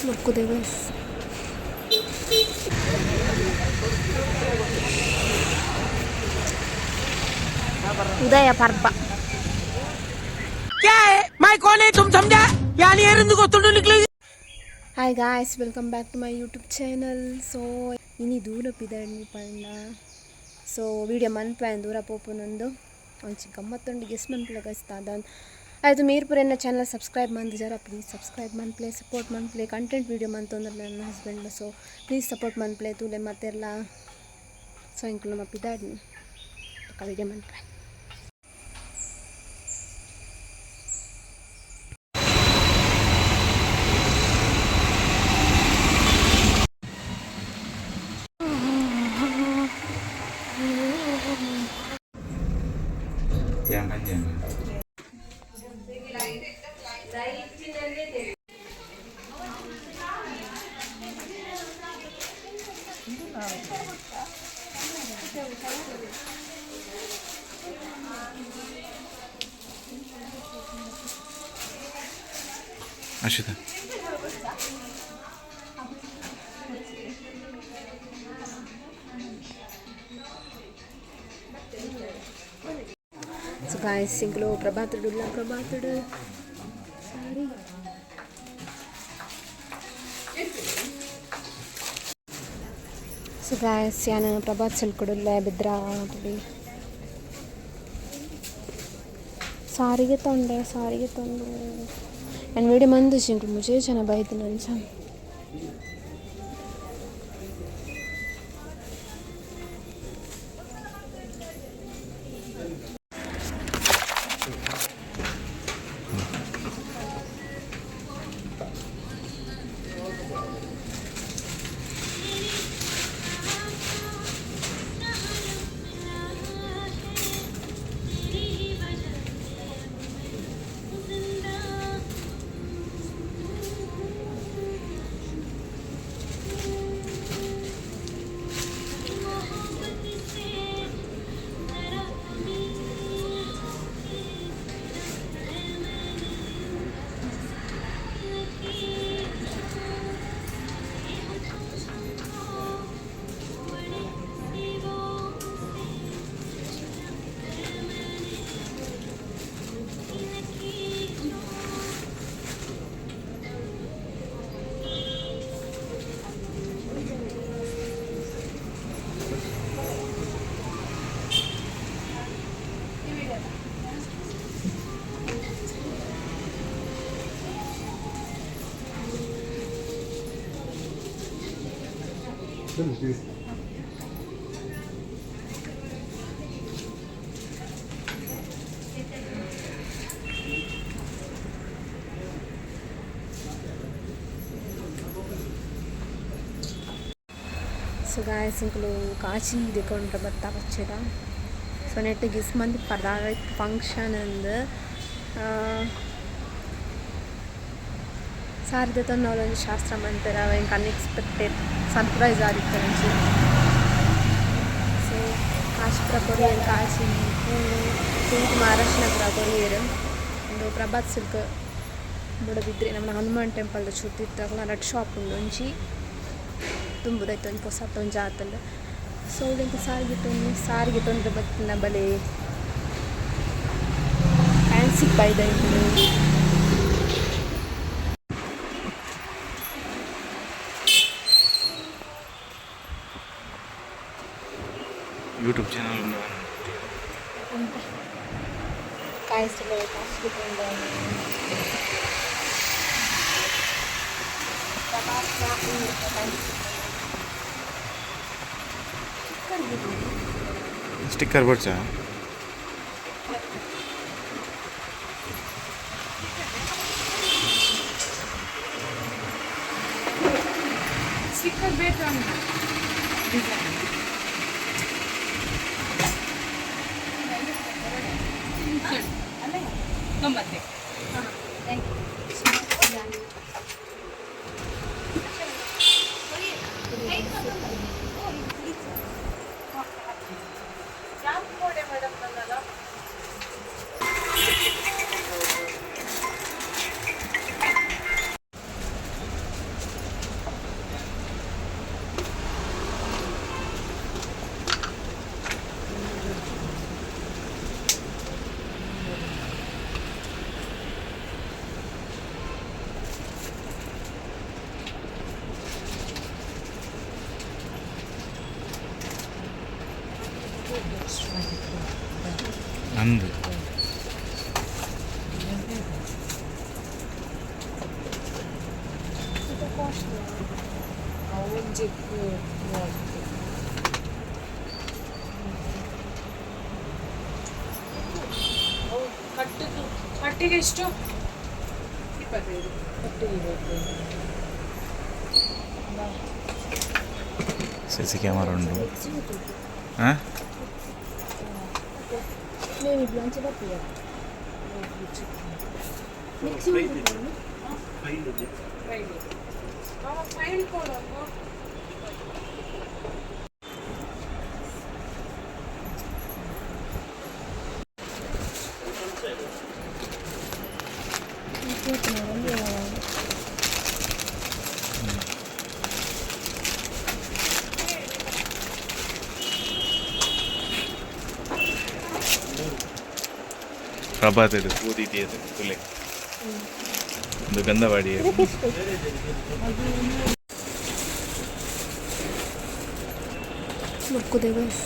ನೋಡ್ಕೋದೆ guys. ಉದಯ ಪರ್ಬ hi guys, welcome back to my YouTube channel. So ಇನಿ ದೂರ ಪಿದಣ್ಣಿ ಪಂಡ ಸೊ ವೀಡಿಯೋ ಮನ್ಪೆ ದೂರ ಪೋಪುನೊಂದು ಒಂಚಿ ಗಮ್ಮತ್ತೊಂದು ಗೆಸ್ ಮನ್ಪ್ಲೆ ಗಸ್ತಾದ ಆಯಿತು. ಮೀರು ಪೂರ ನನ್ನ ಚಾನಲ್ ಸಬ್ಸ್ಕ್ರೈಬ್ ಮಂದಿಜಾರ, ಪ್ಲೀಸ್ ಸಬ್ಸ್ಕ್ರೈಬ್ ಮನ್ಪ್ಲೆ, ಸಪೋರ್ಟ್ ಮನ್ಪ್ಲೆ. ಕಂಟೆಂಟ್ ವೀಡಿಯೋ ಮಂತಂದ್ರೆ ನನ್ನ ಹಸ್ಬೆಂಡ್, ಸೊ ಪ್ಲೀಸ್ ಸಪೋರ್ಟ್ ಮನ್ಪ್ಲೆ ತೂಲೆ ಮತ್ತೆಲ್ಲ. ಸೊ ಇಂಕ್ಲು ನಮ್ಮ ಪಿದಾಡ್ನಿ ವೀಡಿಯೋ ಮನ್ಪ್ಲೆ. Ashita. So guys, single Prabhatudu sorry. So guys, yana Prabhat silkudulla bidra tadi. Sarige tondu and video mandu single mujhe chana baitinu ansam. So guys, ఇంకలు కాచి ఇదికొండ బత్తా వచ్చేట so net గిస్ మంది పర్దాగ function ಅಂದ ಸಾರಿದ ನಾವೊಂದು ಶಾಸ್ತ್ರ ಮಂತರ ಇಂಕ ಅನ್ಎಕ್ಸ್ಪೆಕ್ಟೆಡ್ ಸರ್ಪ್ರೈಸ್ ಆಗಿತ್ತು ನಂಚಿ. So Kashipura courier Kashi ಪೂರ್ತಿ Maharashtra courier ಒಂದು Prabhat silk ಬುಡದಿದ್ರೆ ನಮ್ಮ ಹನುಮಾನ್ ಟೆಂಪಲ್ದ ಚುಟ್ಟಿತ್ತಾಗಲ ನಟ್ ಶಾಪ್ ಉಂಡು ಒಂಚಿ ತುಂಬುದೈತೆ ಒಂದು ಹೊಸತ್ತು ಒಂದು ಜಾತಲ್ಲ. ಸೊ ಅವಳಿಗೆ ಸಾರಿಗೆ ತೊಂದರೆ ಬತ್ತಿನ ಬಲೆ ಫ್ಯಾನ್ಸಿ ಬೈದಾಯ್ತು. ಯೂಟ್ಯೂಬ್ ಚಾನಲ್ ಕಾಯಿಸ್ತಿಲ್ಲ ಕಾಯಿಸ್ಬಿಟ್ಟು ಸ್ಟಿಕ್ಕರ್ ಬರ್ಚಾ ಸ್ಟಿಕ್ಕರ್ ಬೇಕು ಡಿಸೈನ್ ನಮ್ಮತ್ತೆ ಥ್ಯಾಂಕ್ ಯು. ನಂದು ಕಟ್ಟಿಗೆ ಎಷ್ಟು 25 CC ಕ್ಯಾಮರಾ ಉಂಟು ಹಾಂ నేను ఇప్పుడు నుంచి పట్టిగా మిక్సీ ಫೈಲ್ ಕೊಡು ಪ್ರಭಾತ್ ಇದು ಓದಿದ್ದಿ ಅದು ತುಲೆ ಒಂದು ಗಂಧವಾಡಿ ಮುಕ್ಕುದೆ ಬಸ್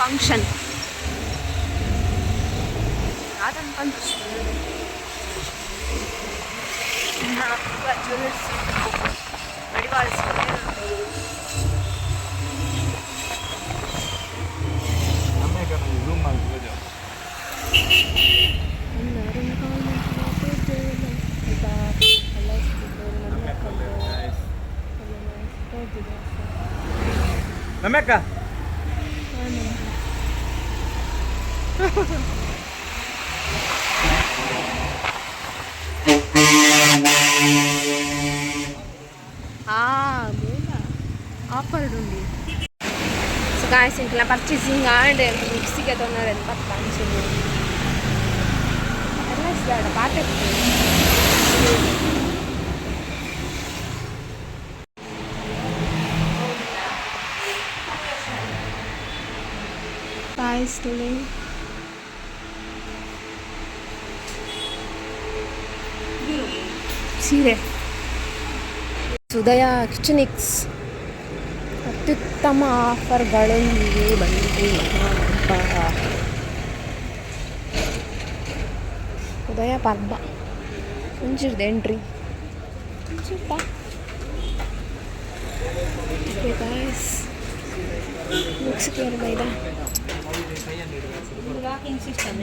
ಫಂಕ್ಷನ್ ಅದನ್ನು ಫಂಕ್ಷನ್ ಜ್ಯುವೆಲ್ಸ್ ಅಡಿವಾಳ್ಸ್ ನಮ್ಮಕ್ಕ ಆಫರ್ ಉಂಡಿ ಸೊ ಗಾಯ್ಸ್ ಇಂಕ್ಲ ಪರ್ಚೇಸಿಂಗ್ ಆಂಡ್ ಮಿಕ್ಸಿಗೆ ತೊಂದರೆ ಪತ್ತಾಂಶು ಎಲ್ಲ ಇಷ್ಟ ಪಾಠ guys today ಸೀರೆ ಸುದಯ ಕಿಚನಿಕ್ಸ್ ಅತ್ಯುತ್ತಮ ಆಫರ್ಗಳೊಂದಿಗೆ ಬಂದಿದೆ ಉದಯ ಪರ್ಬ ಮುಂಚಿರ್ದೆ ಎಂಟ್ರಿ ಗಾಯ್ಸ್ ಮುಗಿಸಿದ್ದಾರೆ ಬೈದ ವಾಕಿಂಗ್ ಸಿಸ್ಟಮ್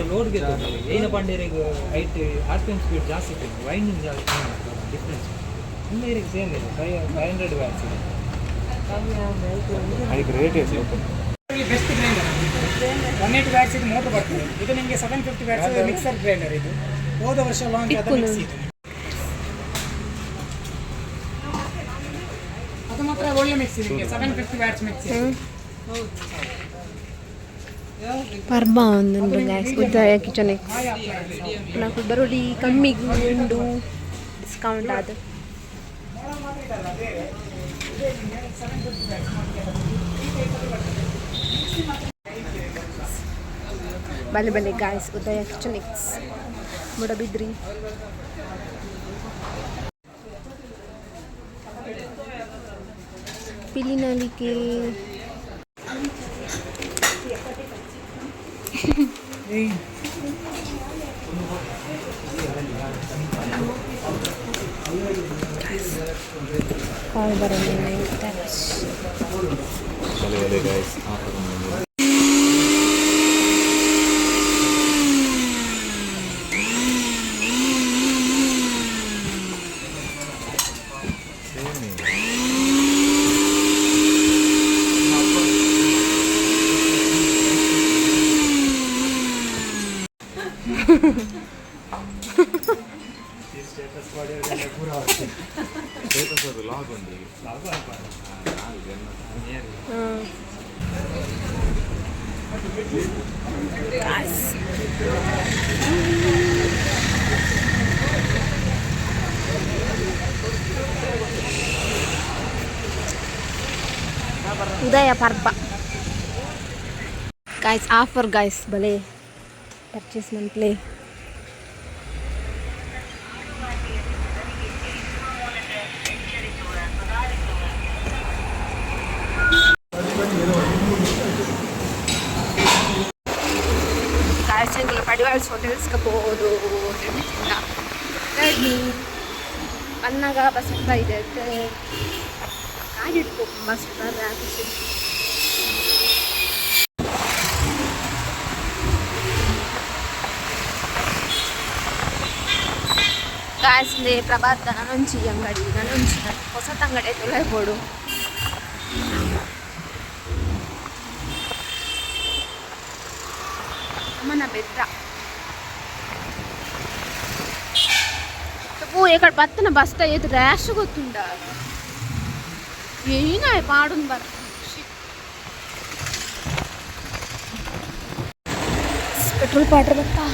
ಲೋಡ್ಗೆ ಏನ ಪಂಡೇರಿಗೆ ಹೈಟ್ RPM ಸ್ಪೀಡ್ ಜಾಸ್ತಿ ಇತ್ತು ವೈಂಡಿಂಗ್ ಜಾಸ್ತಿ ಡಿಫ್ರೆನ್ಸ್ ಹಿಂದೆ ಸೇಮ್ ಇದೆ 500 ವ್ಯಾಟ್ಸ್ ಅದಕ್ಕೆ ರೇಟ್ ಎಷ್ಟು ಬೆಸ್ಟ್ ಗ್ರೈಂಡರ್ 180 ವ್ಯಾಟ್ಸ್ ಇದು ಮೋಟರ್ ಬರ್ತದೆ ಇದು ನಿಮಗೆ 750 ವ್ಯಾಟ್ಸ್ ಮಿಕ್ಸರ್ ಗ್ರೈಂಡರ್ ಇದು ಹೋದ ವರ್ಷ ಲಾಂಚ್ ಆದ ಮಿಕ್ಸಿ ಇದು ಅದು ಮಾತ್ರ ಒಳ್ಳೆ ಮಿಕ್ಸಿ ನಿಮಗೆ 750 ವ್ಯಾಟ್ಸ್ ಮಿಕ್ಸಿ ಪರ್ಬ ಒಂದು ಗ್ಯಾಸ್ ಉದಯ ಕಿಚನಿಕ್ಸ್ నాకు ಬರೋಡಿ ಕಮ್ಮಿಗೂ ಉಂಡು ಡಿಸ್ಕೌಂಟ್ ಆದ ಬಲೆ ಬಲೆ ಗಾಯ್ಸ್ ಉದಯ ಕಿಚನಿಕ್ಸ್ ಮುಡಬಿದ್ರಿ ಪಿಲಿನಲಿಕೆ ಕಾಲ್ ಬರಲಿ ಗೈಸ್ ಆಫರ್ ಸ್ಟೇಟಸ್ ಅದು ಲಾಗ್ ಉಂಟು ಈಗ. ಉದಯ ಪರ್ಬ ಗಾಯ್ಸ್ ಆಫರ್ ಗಾಯ್ಸ್ ಭಲೆ ಪರ್ಚೇಸ್ ಮಂತ್ಲಿ ಗಾಯಸಂಗುಲ ಪಡಿವಾಳ್ಸ್ ಹೋಟೆಲ್ಸ್ಗೆ ಹೋಗೋದು ರೆಡಿ ಬಂದಾಗ ಬಸ್ ಇದೆ ಗಾಡಿ ಇಟ್ಕೊ ಬಸ್ ಗಾಯಸ್ಲಿ ಪ್ರಭಾತ್ ನನೊಂಚಿ ಅಂಗಡಿ ನನೊಂಚಿ ಹೊಸತ ಅಂಗಡಿ ತೊಳೆಬೋದು మన బెద్ర ఓ ఇక్కడ బత్తన బస్తా ఏది ర్యాష్ ಗೊತ್ತುಂಡ ಏನ ಪಾಡುನ್ ಬರ ಪೆಟ್ರೋಲ್ ಪಾಡ್ರ ಬತ್ತಾ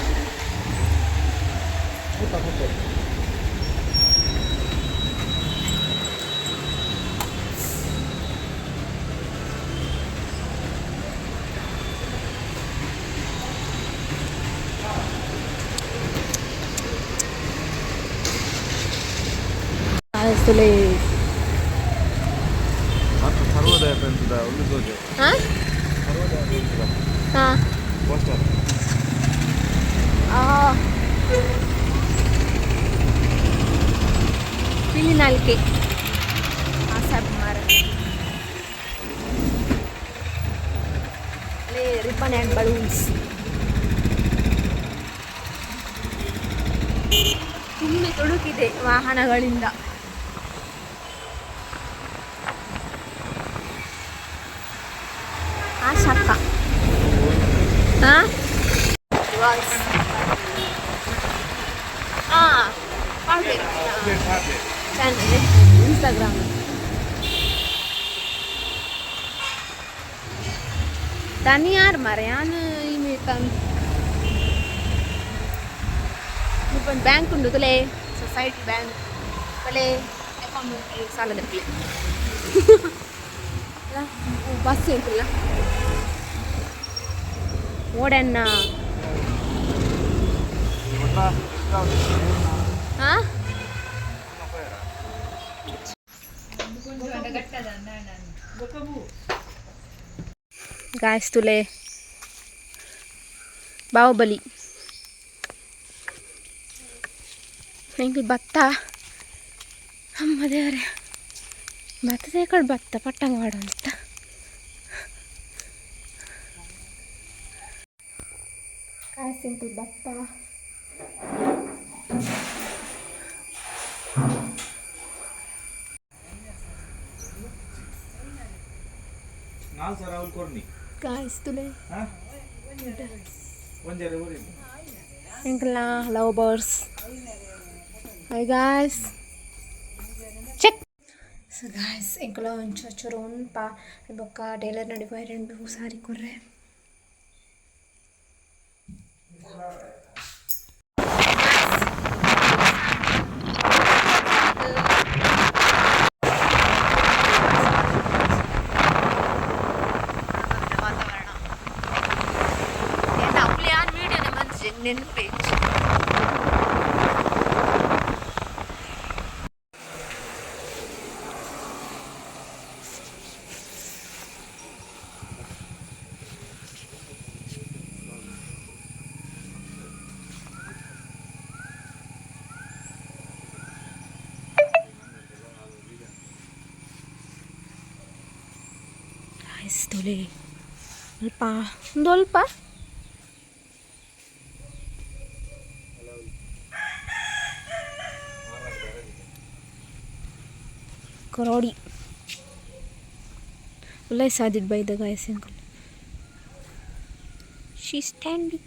ಆಯ್ತುಲೇ ಸರ್ವೋದಯ ಫ್ರೆಂಡ್ಸ್ದ ಒಂದು ಸೋಜೆ ಹಾಂ ಸರ್ವೋದಯ ಫ್ರೆಂಡ್ಸ್ದ ಹಾಂ ಪೋಸ್ಟರ್ పిల్లి నాలుకే ఆసాబ్ మార లే రిబ్బన్ అండ్ బలూన్స్ ತುಂಬಿ ತುಳುಕಿದೆ ವಾಹನಗಳಿಂದ ಆ ಶಕ್ಕ ಹಾಂ ಚಾನಲ್ ಇನ್ಸ್ಟಾಗ್ರಾಮ್ దాన్ని యారు మరి అని ఇప్పుడు బ్యాంక్ ఉండదులే సొసైటీ బ్యాంక్ భలే అకౌంట్ సాలదట్లే బస్ ఏంటిಲ್ಲ ఓడన్న गाइस तुले बाहुबली ಹೆಂಗೆ ಭತ್ತ ಅಮ್ಮ ದೇವರೇ ಭತ್ತದ ಕಡೆ ಭತ್ತ ಪಟ್ಟಂಗ ಮಾಡು ಅಂತ ಕಾಸಿಂಟು ಭತ್ತ ನಾಲ್ ಸರ ಅವ್ರು ಕೊಡ್ನಿ गाइस तुले ಒಂಜರೆ ಊರಿ ಎಂಕಲ್ನ love birds hi guys check so guys ಎಂಕಲ ಒಂಚ ಚುರೋನ್ ಪಾ ಬೊಕ್ಕ ಟೇಲರ್ ನಡಿಪಾಯ రెండు ಸಾರಿ ಕೊರ್ರೆ ನೆನಪೇಜ್ ತೊಲೆ ಅಲ್ಪ ಒಂದು ಅಲ್ಪ करोड़ी والله سعدت by the guys uncle she's standing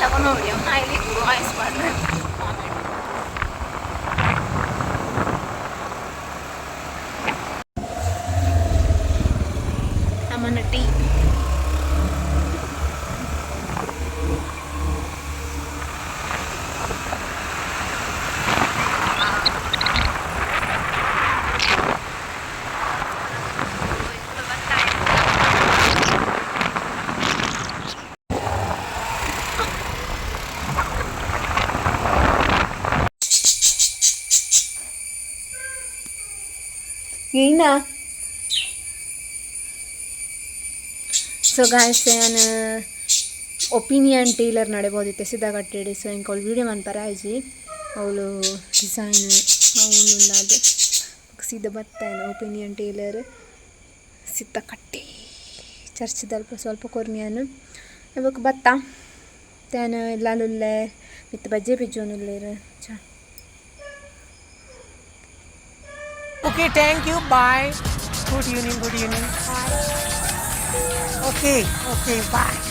ತಗೊಂಡು ನೋಡಿ ಅಮ್ಮ ಇಲ್ಲಿ ವಾಯ್ಸ್ ಮಾಡ್ರೆ ಅಮ್ಮನ ಟೀ ಏನ ಸೊ ಗಾಯ್ಸ್ ನಾನು ಒಪಿನಿಯನ್ ಟೇಲರ್ ನಡೆಬೋದಿತ್ತೆ ಸಿದ್ಧ ಕಟ್ಟಿಡಿ ಸೊ ಇಂಕ ಅವಳು ವೀಡಿಯೋ ಮನ್ಪರ ಆಯ್ಜಿ ಅವಳು ಡಿಸೈನ್ ಅವಳು ಸೀದಾ ಬರ್ತಾನೆ ಒಪಿನಿಯನ್ ಟೇಲರ್ ಸಿದ್ಧ ಕಟ್ಟಿ ಚರ್ಚದಲ್ಪ ಸ್ವಲ್ಪ ಕೊರ್ನಿಯಾನು ಇವಾಗ ಬತ್ತ ತೇನು ಎಲ್ಲಾಲುಲ್ಲೆ ಮಿತ್ತ ಬಜ್ಜೆ ಬಿಜ್ಜೋನುಲ್ಲೇರು ಚಾ Okay, thank you. Bye. Good evening. Bye. Okay, bye.